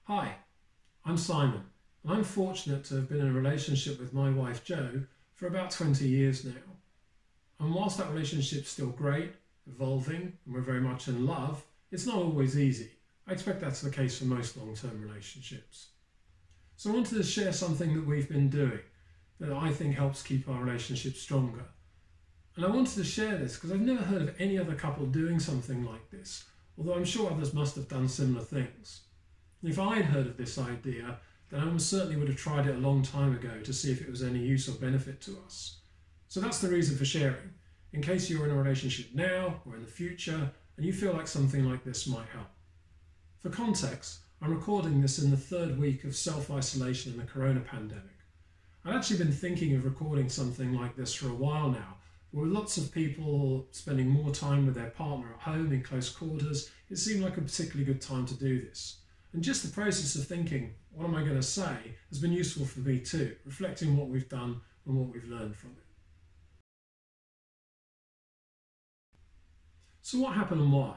Hi, I'm Simon, and I'm fortunate to have been in a relationship with my wife Jo for about 20 years now. And whilst that relationship's still great, evolving, and we're very much in love, it's not always easy. I expect that's the case for most long-term relationships. So I wanted to share something that we've been doing that I think helps keep our relationship stronger. And I wanted to share this because I've never heard of any other couple doing something like this, although I'm sure others must have done similar things. If I'd heard of this idea, then I almost certainly would have tried it a long time ago to see if it was any use or benefit to us. So that's the reason for sharing, in case you're in a relationship now or in the future and you feel like something like this might help. For context, I'm recording this in the third week of self-isolation in the corona pandemic. I'd actually been thinking of recording something like this for a while now, but with lots of people spending more time with their partner at home in close quarters, it seemed like a particularly good time to do this. And just the process of thinking, what am I going to say, has been useful for me too, reflecting what we've done and what we've learned from it. So what happened and why?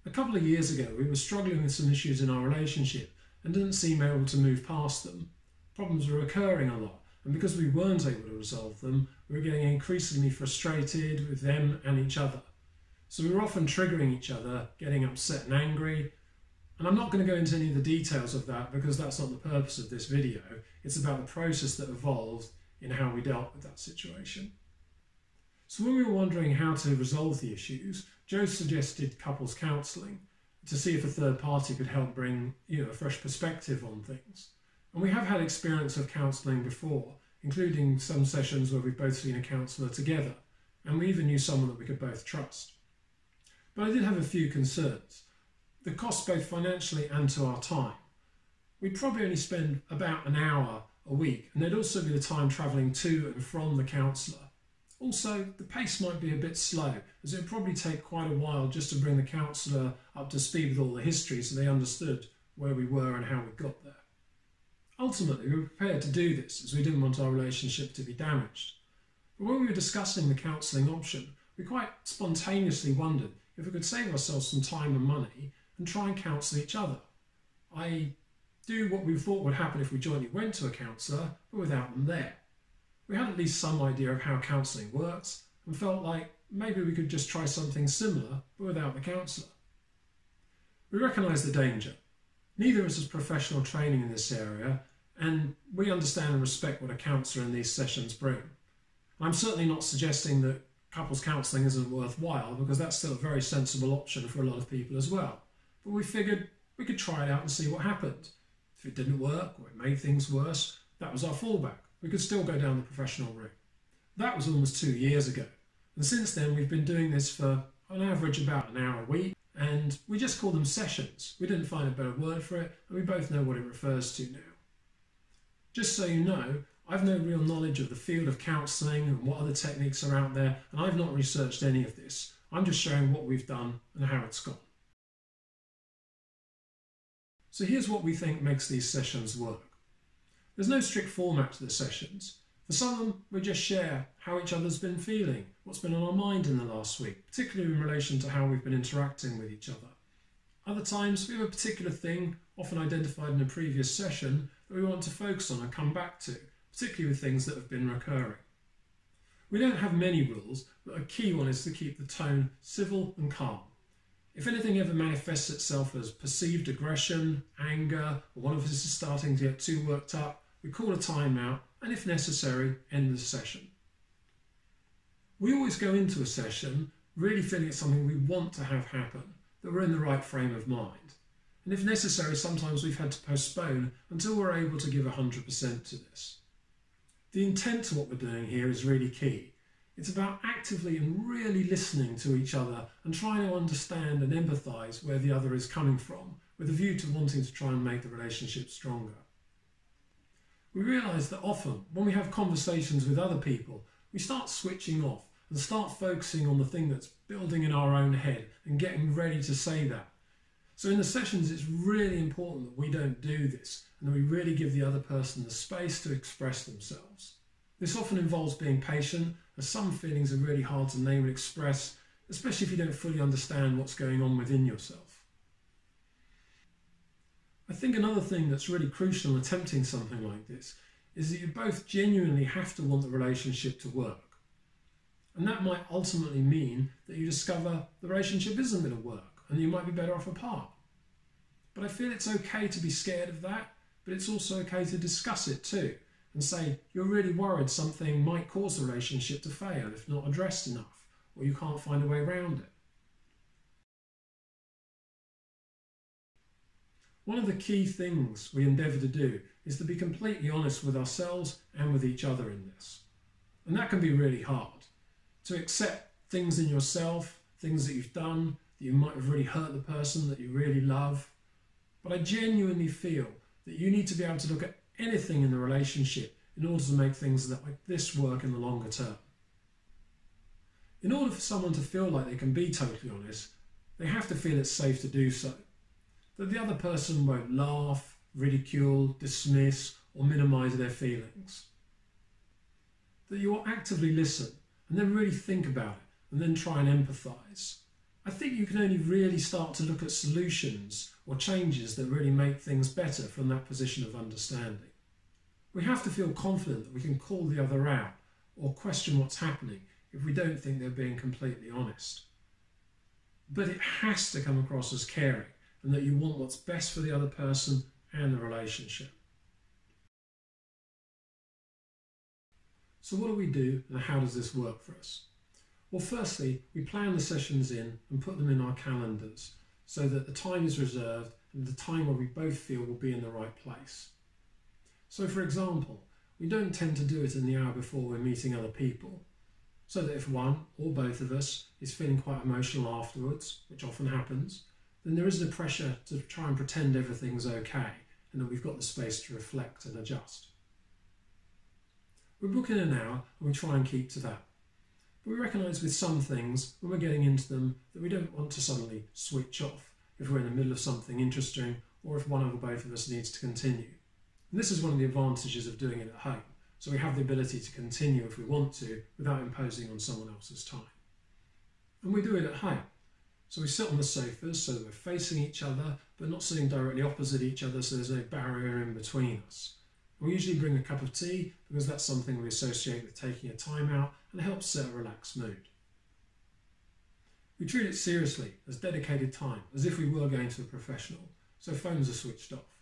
A couple of years ago, we were struggling with some issues in our relationship and didn't seem able to move past them. Problems were occurring a lot, and because we weren't able to resolve them, we were getting increasingly frustrated with them and each other. So we were often triggering each other, getting upset and angry. And I'm not going to go into any of the details of that because that's not the purpose of this video. It's about the process that evolved in how we dealt with that situation. So when we were wondering how to resolve the issues, Jo suggested couples counselling to see if a third party could help bring a fresh perspective on things. And we have had experience of counselling before, including some sessions where we've both seen a counsellor together, and we even knew someone that we could both trust. But I did have a few concerns. The cost both financially and to our time. We'd probably only spend about an hour a week, and there'd also be the time travelling to and from the counsellor. Also, the pace might be a bit slow, as it would probably take quite a while just to bring the counsellor up to speed with all the history so they understood where we were and how we got there. Ultimately, we were prepared to do this as we didn't want our relationship to be damaged. But when we were discussing the counselling option, we quite spontaneously wondered if we could save ourselves some time and money and try and counsel each other. Do what we thought would happen if we jointly went to a counsellor, but without them there. We had at least some idea of how counselling works and felt like maybe we could just try something similar, but without the counsellor. We recognise the danger. Neither of us has professional training in this area, and we understand and respect what a counsellor in these sessions bring. I'm certainly not suggesting that couples counselling isn't worthwhile, because that's still a very sensible option for a lot of people as well. But we figured we could try it out and see what happened. If it didn't work or it made things worse, that was our fallback. We could still go down the professional route. That was almost 2 years ago. And since then we've been doing this for on average about an hour a week, and we just call them sessions. We didn't find a better word for it, and we both know what it refers to now. Just so you know, I've no real knowledge of the field of counselling and what other techniques are out there, and I've not researched any of this. I'm just sharing what we've done and how it's gone. So here's what we think makes these sessions work. There's no strict format to the sessions. For some of them, we just share how each other's been feeling, what's been on our mind in the last week, particularly in relation to how we've been interacting with each other. Other times, we have a particular thing, often identified in a previous session, that we want to focus on and come back to, particularly with things that have been recurring. We don't have many rules, but a key one is to keep the tone civil and calm. If anything ever manifests itself as perceived aggression, anger, or one of us is starting to get too worked up, we call a timeout and, if necessary, end the session. We always go into a session really feeling it's something we want to have happen, that we're in the right frame of mind. And if necessary, sometimes we've had to postpone until we're able to give 100% to this. The intent to what we're doing here is really key. It's about actively and really listening to each other and trying to understand and empathise where the other is coming from, with a view to wanting to try and make the relationship stronger. We realise that often, when we have conversations with other people, we start switching off and start focusing on the thing that's building in our own head and getting ready to say that. So in the sessions, it's really important that we don't do this and that we really give the other person the space to express themselves. This often involves being patient, as some feelings are really hard to name and express, especially if you don't fully understand what's going on within yourself. I I think another thing that's really crucial in attempting something like this is that you both genuinely have to want the relationship to work. And that might ultimately mean that you discover the relationship isn't going to work and you might be better off apart. But I feel it's okay to be scared of that, but it's also okay to discuss it too and say you're really worried something might cause the relationship to fail if not addressed enough, or you can't find a way around it. One of the key things we endeavour to do is to be completely honest with ourselves and with each other in this. And that can be really hard. To accept things in yourself, things that you've done, that you might have really hurt the person that you really love. But I genuinely feel that you need to be able to look at anything in the relationship in order to make things like this work in the longer term. In order for someone to feel like they can be totally honest, they have to feel it's safe to do so. That the other person won't laugh, ridicule, dismiss, or minimise their feelings. That you will actively listen and then really think about it and then try and empathise. I think you can only really start to look at solutions or changes that really make things better from that position of understanding. We have to feel confident that we can call the other out or question what's happening if we don't think they're being completely honest. But it has to come across as caring and that you want what's best for the other person and the relationship. So what do we do and how does this work for us? Well, firstly, we plan the sessions in and put them in our calendars so that the time is reserved and the time where we both feel will be in the right place. So for example, we don't tend to do it in the hour before we're meeting other people, so that if one or both of us is feeling quite emotional afterwards, which often happens, then there isn't a pressure to try and pretend everything's okay and that we've got the space to reflect and adjust. We book in an hour and we try and keep to that. But we recognise with some things, when we're getting into them, that we don't want to suddenly switch off if we're in the middle of something interesting or if one or both of us needs to continue. And this is one of the advantages of doing it at home, so we have the ability to continue if we want to without imposing on someone else's time. And we do it at home. So we sit on the sofas so that we're facing each other but not sitting directly opposite each other, so there's no barrier in between us. We usually bring a cup of tea because that's something we associate with taking a time out and helps set a relaxed mood. We treat it seriously as dedicated time, as if we were going to a professional, so phones are switched off.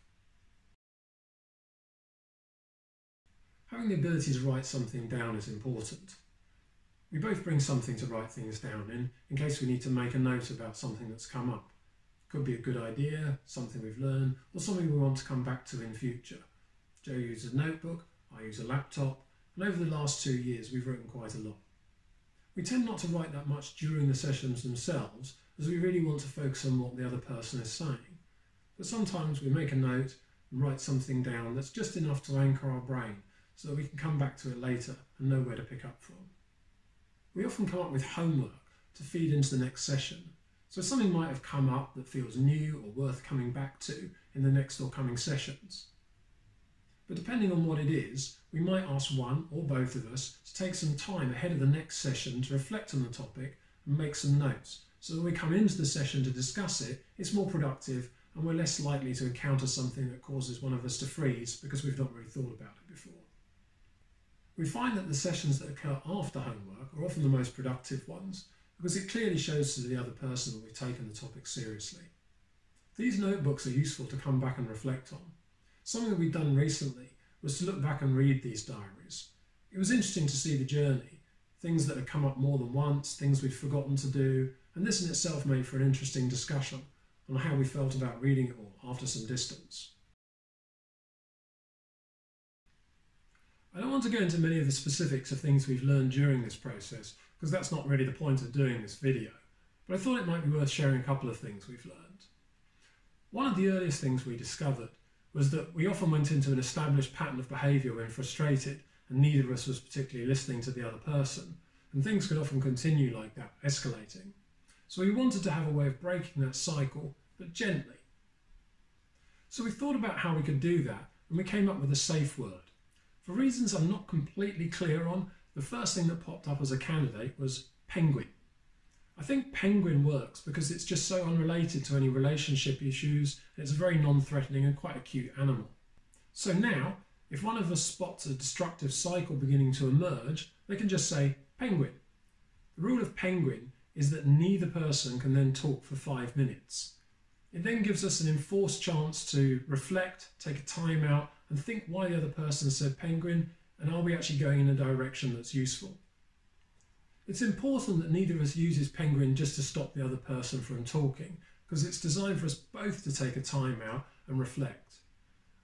Having the ability to write something down is important. We both bring something to write things down in case we need to make a note about something that's come up. It could be a good idea, something we've learned, or something we want to come back to in future. Joe uses a notebook, I use a laptop, and over the last 2 years we've written quite a lot. We tend not to write that much during the sessions themselves, as we really want to focus on what the other person is saying. But sometimes we make a note and write something down that's just enough to anchor our brain so that we can come back to it later and know where to pick up from. We often come up with homework to feed into the next session, so something might have come up that feels new or worth coming back to in the next or coming sessions. But depending on what it is, we might ask one or both of us to take some time ahead of the next session to reflect on the topic and make some notes, so that when we come into the session to discuss it, it's more productive and we're less likely to encounter something that causes one of us to freeze because we've not really thought about it before. We find that the sessions that occur after homework are often the most productive ones because it clearly shows to the other person that we've taken the topic seriously. These notebooks are useful to come back and reflect on. Something that we've done recently was to look back and read these diaries. It was interesting to see the journey, things that had come up more than once, things we'd forgotten to do, and this in itself made for an interesting discussion on how we felt about reading it all after some distance. I don't want to go into many of the specifics of things we've learned during this process, because that's not really the point of doing this video, but I thought it might be worth sharing a couple of things we've learned. One of the earliest things we discovered was that we often went into an established pattern of behaviour when frustrated and neither of us was particularly listening to the other person, and things could often continue like that, escalating. So we wanted to have a way of breaking that cycle, but gently. So we thought about how we could do that, and we came up with a safe word. For reasons I'm not completely clear on, the first thing that popped up as a candidate was penguin. I think penguin works because it's just so unrelated to any relationship issues, and it's a very non-threatening and quite a cute animal. So now, if one of us spots a destructive cycle beginning to emerge, they can just say penguin. The rule of penguin is that neither person can then talk for 5 minutes. It then gives us an enforced chance to reflect, take a time out, and think why the other person said penguin, and are we actually going in a direction that's useful. It's important that neither of us uses penguin just to stop the other person from talking, because it's designed for us both to take a time out and reflect.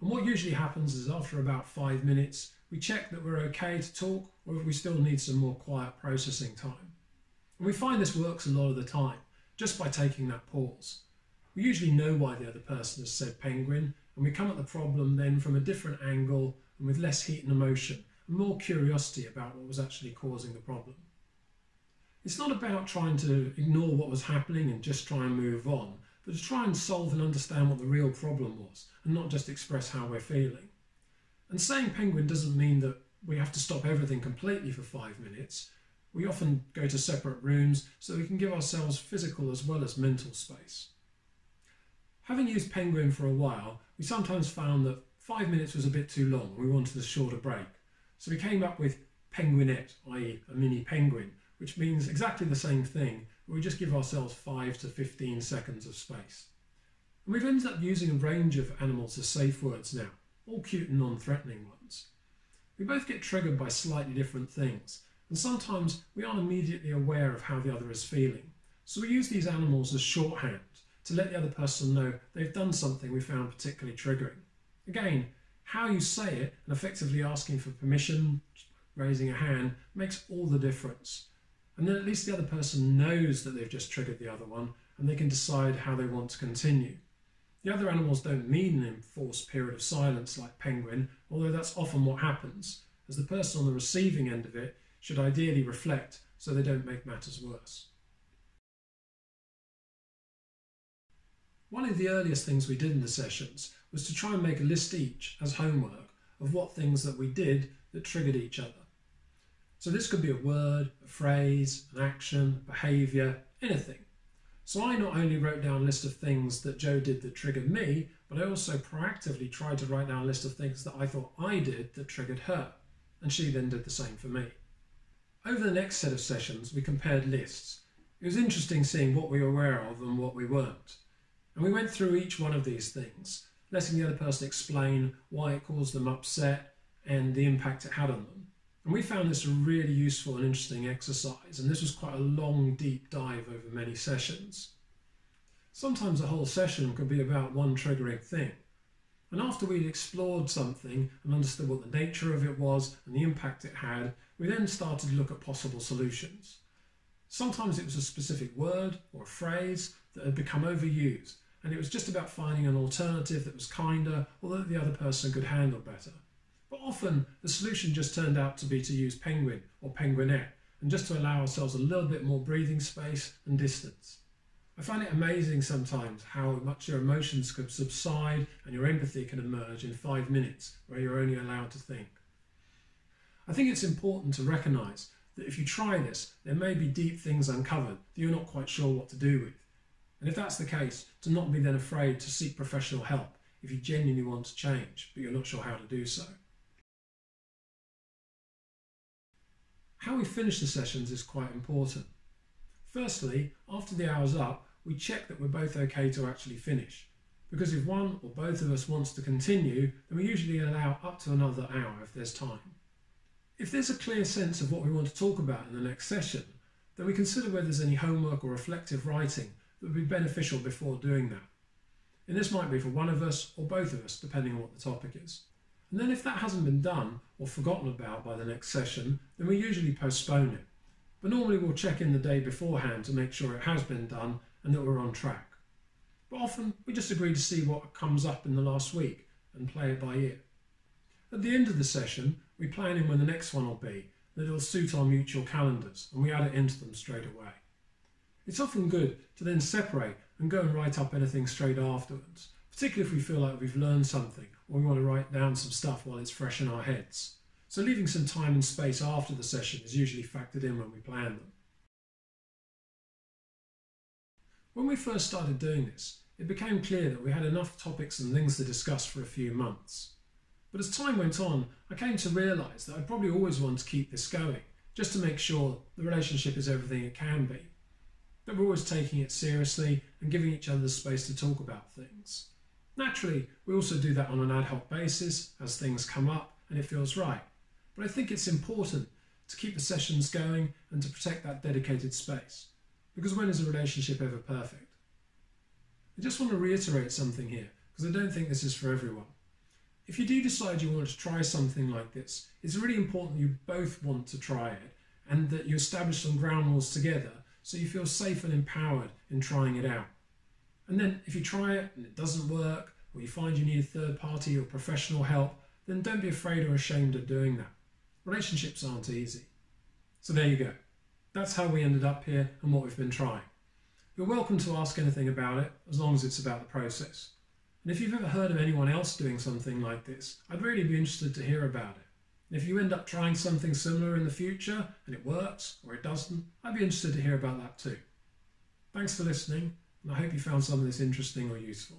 And what usually happens is after about 5 minutes, we check that we're okay to talk, or if we still need some more quiet processing time. And we find this works a lot of the time, just by taking that pause. We usually know why the other person has said penguin, and we come at the problem then from a different angle and with less heat and emotion, and more curiosity about what was actually causing the problem. It's not about trying to ignore what was happening and just try and move on, but to try and solve and understand what the real problem was, and not just express how we're feeling. And saying penguin doesn't mean that we have to stop everything completely for 5 minutes. We often go to separate rooms so we can give ourselves physical as well as mental space. Having used penguin for a while, we sometimes found that 5 minutes was a bit too long and we wanted a shorter break. So we came up with penguinette, i.e. a mini penguin, which means exactly the same thing, but we just give ourselves 5 to 15 seconds of space. And we've ended up using a range of animals as safe words now, all cute and non-threatening ones. We both get triggered by slightly different things, and sometimes we aren't immediately aware of how the other is feeling. So we use these animals as shorthand to let the other person know they've done something we found particularly triggering. Again, how you say it and effectively asking for permission, raising a hand, makes all the difference. And then at least the other person knows that they've just triggered the other one and they can decide how they want to continue. The other animals don't mean an enforced period of silence like penguin, although that's often what happens, as the person on the receiving end of it should ideally reflect so they don't make matters worse. One of the earliest things we did in the sessions was to try and make a list each as homework of what things that we did that triggered each other. So this could be a word, a phrase, an action, behaviour, anything. So I not only wrote down a list of things that Jo did that triggered me, but I also proactively tried to write down a list of things that I thought I did that triggered her, and she then did the same for me. Over the next set of sessions, we compared lists. It was interesting seeing what we were aware of and what we weren't. And we went through each one of these things, letting the other person explain why it caused them upset and the impact it had on them. And we found this a really useful and interesting exercise, and this was quite a long, deep dive over many sessions. Sometimes a whole session could be about one triggering thing. And after we'd explored something and understood what the nature of it was and the impact it had, we then started to look at possible solutions. Sometimes it was a specific word or a phrase that had become overused, and it was just about finding an alternative that was kinder or that the other person could handle better. But often the solution just turned out to be to use penguin or penguinette, and just to allow ourselves a little bit more breathing space and distance. I find it amazing sometimes how much your emotions could subside and your empathy can emerge in 5 minutes where you're only allowed to think. I think it's important to recognise that if you try this, there may be deep things uncovered that you're not quite sure what to do with. And if that's the case, to not be then afraid to seek professional help if you genuinely want to change, but you're not sure how to do so. How we finish the sessions is quite important. Firstly, after the hour's up, we check that we're both okay to actually finish. Because if one or both of us wants to continue, then we usually allow up to another hour if there's time. If there's a clear sense of what we want to talk about in the next session, then we consider whether there's any homework or reflective writing that would be beneficial before doing that. And this might be for one of us or both of us, depending on what the topic is. And then if that hasn't been done or forgotten about by the next session, then we usually postpone it. But normally we'll check in the day beforehand to make sure it has been done and that we're on track. But often we just agree to see what comes up in the last week and play it by ear. At the end of the session, we plan in when the next one will be, that it'll suit our mutual calendars, and we add it into them straight away. It's often good to then separate and go and write up anything straight afterwards, particularly if we feel like we've learned something or we want to write down some stuff while it's fresh in our heads. So leaving some time and space after the session is usually factored in when we plan them. When we first started doing this, it became clear that we had enough topics and things to discuss for a few months. But as time went on, I came to realise that I probably always want to keep this going, just to make sure the relationship is everything it can be. That we're always taking it seriously and giving each other the space to talk about things. Naturally, we also do that on an ad hoc basis as things come up and it feels right. But I think it's important to keep the sessions going and to protect that dedicated space. Because when is a relationship ever perfect? I just want to reiterate something here, because I don't think this is for everyone. If you do decide you want to try something like this, it's really important you both want to try it and that you establish some ground rules together so you feel safe and empowered in trying it out. And then if you try it and it doesn't work, or you find you need a third party or professional help, then don't be afraid or ashamed of doing that. Relationships aren't easy. So there you go. That's how we ended up here and what we've been trying. You're welcome to ask anything about it, as long as it's about the process. And if you've ever heard of anyone else doing something like this, I'd really be interested to hear about it. And if you end up trying something similar in the future and it works or it doesn't, I'd be interested to hear about that too. Thanks for listening, and I hope you found some of this interesting or useful.